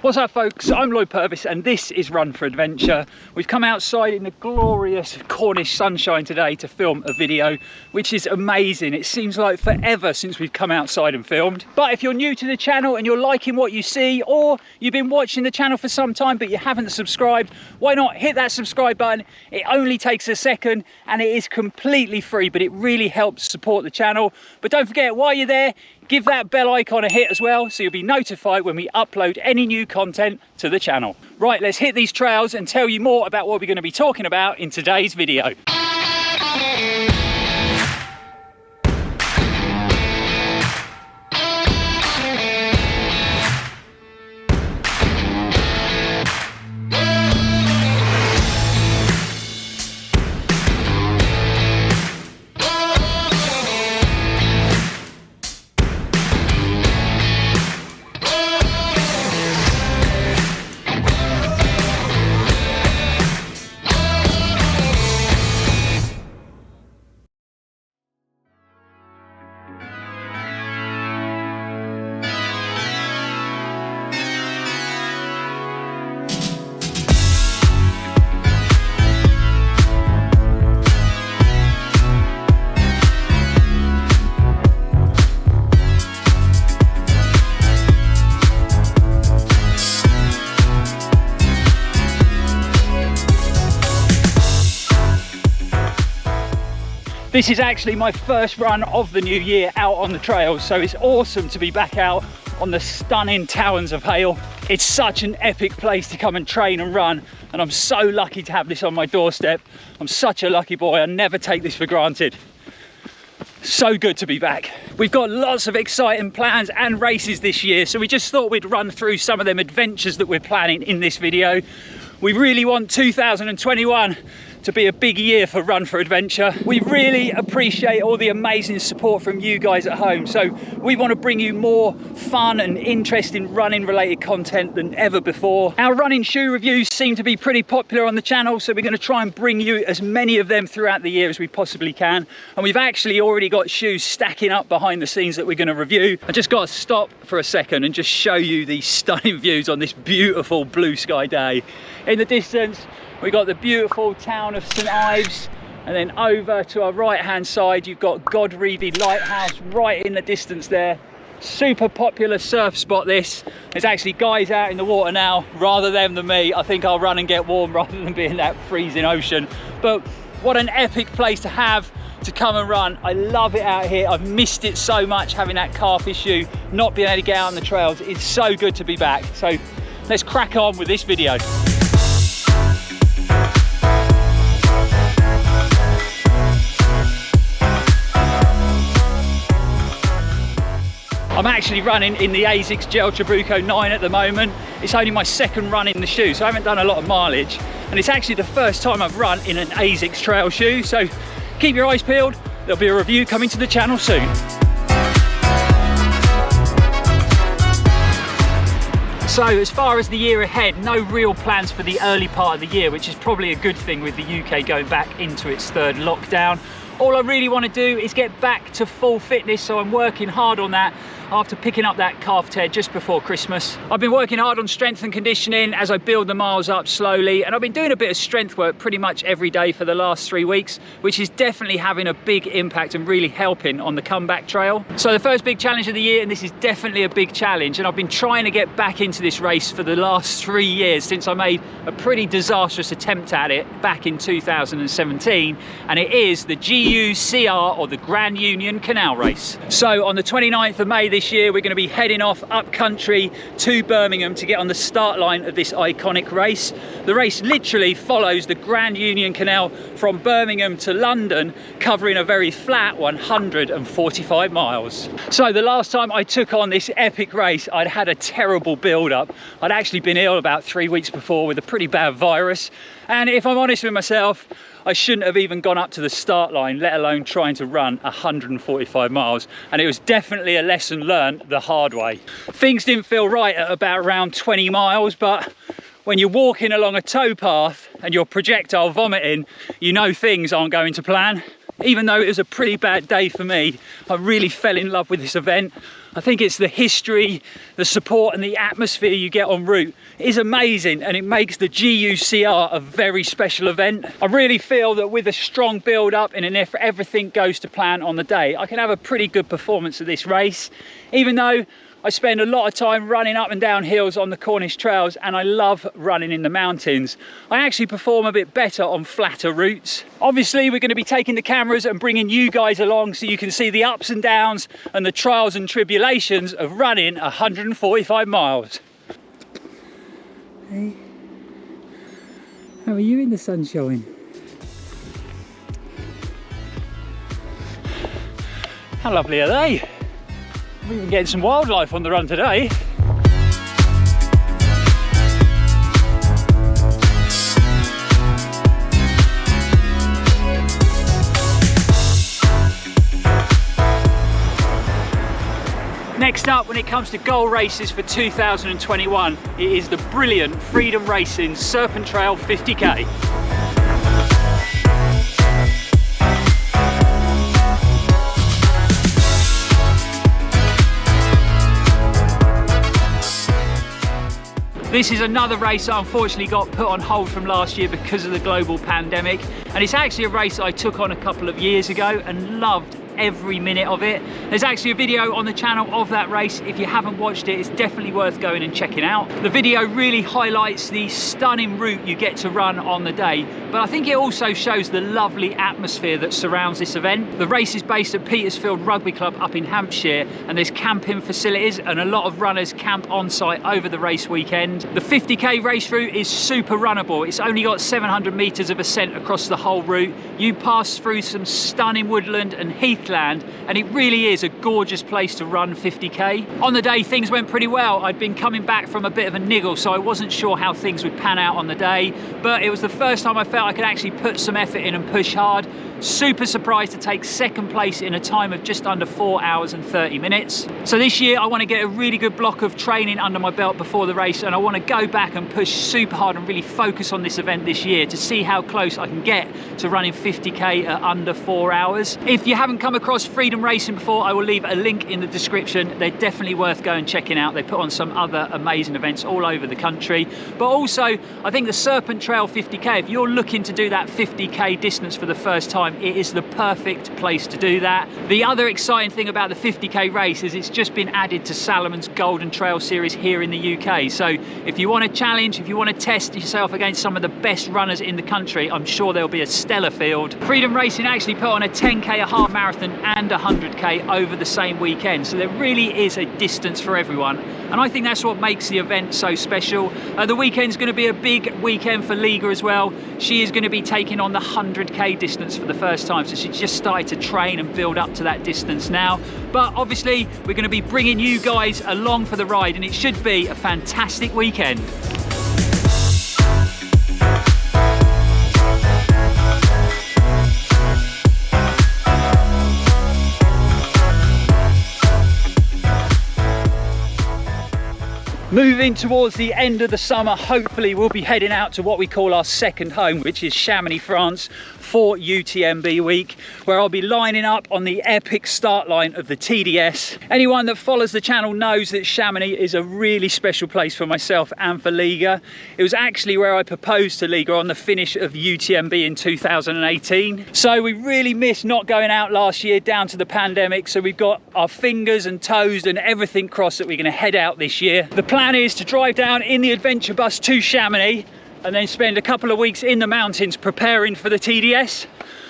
What's up folks, I'm Lloyd Purvis and this is Run4Adventure. We've come outside in the glorious Cornish sunshine today to film a video, which is amazing. It seems like forever since we've come outside and filmed. But if you're new to the channel and you're liking what you see, or you've been watching the channel for some time but you haven't subscribed, why not hit that subscribe button? It only takes a second and it is completely free, but it really helps support the channel. But don't forget, while you're there, give that bell icon a hit as well, so you'll be notified when we upload any new content to the channel. Right, let's hit these trails and tell you more about what we're going to be talking about in today's video. This is actually my first run of the new year out on the trails, so it's awesome to be back out on the stunning Towers of Hale. It's such an epic place to come and train and run, and I'm so lucky to have this on my doorstep. I'm such a lucky boy, I never take this for granted. So good to be back. We've got lots of exciting plans and races this year, so we just thought we'd run through some of them adventures that we're planning in this video. We really want 2021 to be a big year for Run4Adventure. We really appreciate all the amazing support from you guys at home, so we want to bring you more fun and interesting running related content than ever before. Our running shoe reviews seem to be pretty popular on the channel, so we're going to try and bring you as many of them throughout the year as we possibly can. And we've actually already got shoes stacking up behind the scenes that we're going to review. I just got to stop for a second and just show you these stunning views on this beautiful blue sky day. In the distance, we've got the beautiful town of St Ives, and then over to our right hand side you've got Godreevy Lighthouse right in the distance there. Super popular surf spot this. There's actually guys out in the water now rather than me. I think I'll run and get warm rather than be in that freezing ocean. But what an epic place to have to come and run. I love it out here. I've missed it so much, having that calf issue, not being able to get out on the trails. It's so good to be back. So let's crack on with this video. I'm actually running in the ASICS Gel Trabuco 9 at the moment. It's only my second run in the shoe, so I haven't done a lot of mileage. And it's actually the first time I've run in an ASICS trail shoe, so keep your eyes peeled. There'll be a review coming to the channel soon. So as far as the year ahead, no real plans for the early part of the year, which is probably a good thing with the UK going back into its third lockdown. All I really want to do is get back to full fitness, so I'm working hard on that after picking up that calf tear just before Christmas. I've been working hard on strength and conditioning as I build the miles up slowly, and I've been doing a bit of strength work pretty much every day for the last 3 weeks, which is definitely having a big impact and really helping on the comeback trail. So the first big challenge of the year, and this is definitely a big challenge, and I've been trying to get back into this race for the last 3 years since I made a pretty disastrous attempt at it back in 2017, and it is the GUCR, or the Grand Union Canal race. So on the 29th of May this year, we're going to be heading off up country to Birmingham to get on the start line of this iconic race. The race literally follows the Grand Union Canal from Birmingham to London, covering a very flat 145 miles. So the last time I took on this epic race, I'd had a terrible build-up. I'd actually been ill about 3 weeks before with a pretty bad virus, and if I'm honest with myself, I shouldn't have even gone up to the start line, let alone trying to run 145 miles. And it was definitely a lesson learned the hard way. Things didn't feel right at about around 20 miles, but when you're walking along a towpath and you're projectile vomiting, you know things aren't going to plan. Even though it was a pretty bad day for me, I really fell in love with this event. I think it's the history, the support and the atmosphere you get en route is amazing, and it makes the GUCR a very special event. I really feel that with a strong build up and if everything goes to plan on the day, I can have a pretty good performance at this race. Even though I spend a lot of time running up and down hills on the Cornish trails, and I love running in the mountains, I actually perform a bit better on flatter routes. Obviously, we're going to be taking the cameras and bringing you guys along so you can see the ups and downs and the trials and tribulations of running 145 miles. Hey, how are you in the sunshine? How lovely are they? We've been getting some wildlife on the run today. Next up, when it comes to goal races for 2021, it is the brilliant Freedom Racing Serpent Trail 50k. This is another race that unfortunately got put on hold from last year because of the global pandemic, and it's actually a race that I took on a couple of years ago and loved every minute of it. There's actually a video on the channel of that race. If you haven't watched it, it's definitely worth going and checking out. The video really highlights the stunning route you get to run on the day, but I think it also shows the lovely atmosphere that surrounds this event. The race is based at Petersfield Rugby Club up in Hampshire, and there's camping facilities and a lot of runners camp on site over the race weekend. The 50k race route is super runnable. It's only got 700 meters of ascent across the whole route. You pass through some stunning woodland and heathland, and it really is a gorgeous place to run 50k. On the day, things went pretty well. I'd been coming back from a bit of a niggle, so I wasn't sure how things would pan out on the day, but it was the first time I felt I could actually put some effort in and push hard. Super surprised to take second place in a time of just under 4 hours and 30 minutes. So this year I want to get a really good block of training under my belt before the race, and I want to go back and push super hard and really focus on this event this year to see how close I can get to running 50k at under 4 hours. If you haven't come across Freedom Racing before, I will leave a link in the description. They're definitely worth going and checking out. They put on some other amazing events all over the country, but also I think the Serpent Trail 50k, if you're looking to do that 50k distance for the first time, it is the perfect place to do that. The other exciting thing about the 50k race is it's just been added to Salomon's Golden Trail series here in the UK. So if you want to challenge, if you want to test yourself against some of the best runners in the country, I'm sure there'll be a stellar field. Freedom Racing actually put on a 10k, a half marathon and a 100k over the same weekend, so there really is a distance for everyone, and I think that's what makes the event so special. The weekend's going to be a big weekend for Liga as well. She is going to be taking on the 100k distance for the first time, so she's just started to train and build up to that distance now. But obviously we're going to be bringing you guys along for the ride, and it should be a fantastic weekend. Moving towards the end of the summer, hopefully we'll be heading out to what we call our second home, which is Chamonix, France, for UTMB week, where I'll be lining up on the epic start line of the TDS. Anyone that follows the channel knows that Chamonix is a really special place for myself and for Liga. It was actually where I proposed to Liga on the finish of UTMB in 2018. So we really missed not going out last year down to the pandemic, so we've got our fingers and toes and everything crossed that we're going to head out this year. The plan is to drive down in the adventure bus to Chamonix and then spend a couple of weeks in the mountains preparing for the TDS.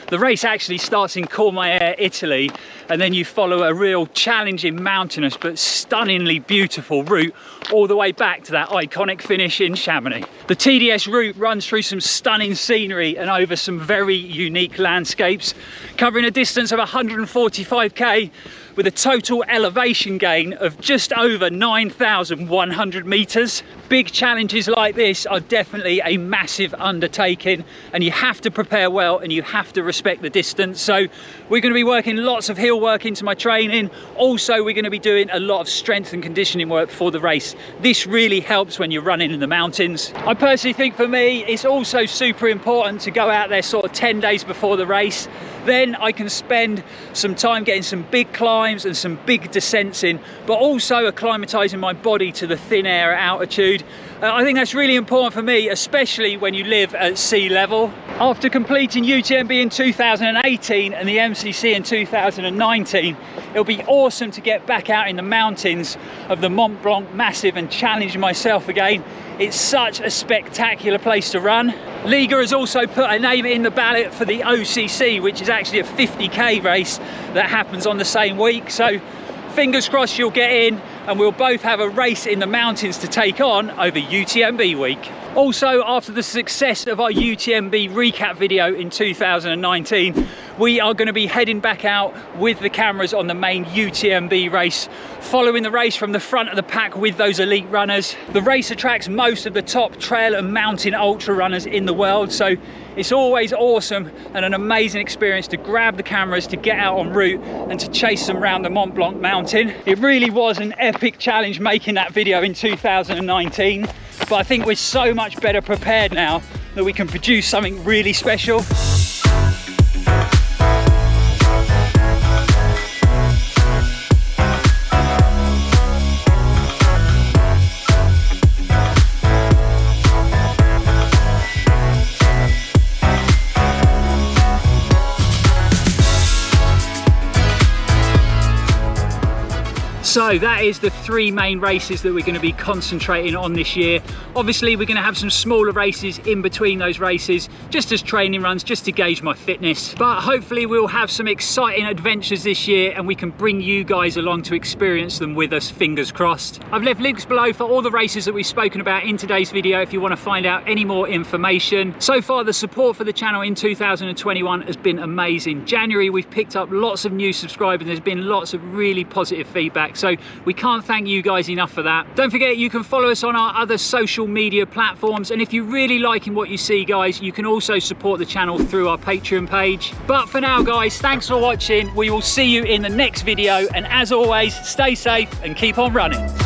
The race actually starts in Courmayeur, Italy, and then you follow a real challenging, mountainous but stunningly beautiful route all the way back to that iconic finish in Chamonix. The TDS route runs through some stunning scenery and over some very unique landscapes, covering a distance of 145k with a total elevation gain of just over 9,100 meters. Big challenges like this are definitely a massive undertaking, and you have to prepare well and you have to respect the distance. So we're going to be working lots of hill work into my training. Also, we're going to be doing a lot of strength and conditioning work for the race. This really helps when you're running in the mountains. I personally think for me, it's also super important to go out there sort of 10 days before the race. Then I can spend some time getting some big climbs and some big descents in, but also acclimatizing my body to the thin air at altitude. I think that's really important for me, especially when you live at sea level. After completing UTMB in 2018 and the MCC in 2019, it'll be awesome to get back out in the mountains of the Mont Blanc Massif and challenge myself again. It's such a spectacular place to run. Liga has also put a name in the ballot for the OCC, which is actually a 50k race that happens on the same week. So fingers crossed you'll get in and we'll both have a race in the mountains to take on over UTMB week. Also, after the success of our UTMB recap video in 2019, we are going to be heading back out with the cameras on the main UTMB race, following the race from the front of the pack with those elite runners. The race attracts most of the top trail and mountain ultra runners in the world, so it's always awesome and an amazing experience to grab the cameras, to get out en route and to chase them around the Mont Blanc mountain. It really was an epic challenge making that video in 2019, but I think we're so much better prepared now that we can produce something really special. So that is the three main races that we're going to be concentrating on this year. Obviously we're going to have some smaller races in between those races, just as training runs, just to gauge my fitness. But hopefully we'll have some exciting adventures this year and we can bring you guys along to experience them with us, fingers crossed. I've left links below for all the races that we've spoken about in today's video if you want to find out any more information. So far the support for the channel in 2021 has been amazing. January we've picked up lots of new subscribers, there's been lots of really positive feedback. So we can't thank you guys enough for that. Don't forget you can follow us on our other social media platforms, and if you're really liking what you see guys, you can also support the channel through our Patreon page. But for now guys, thanks for watching. We will see you in the next video, and as always, stay safe and keep on running.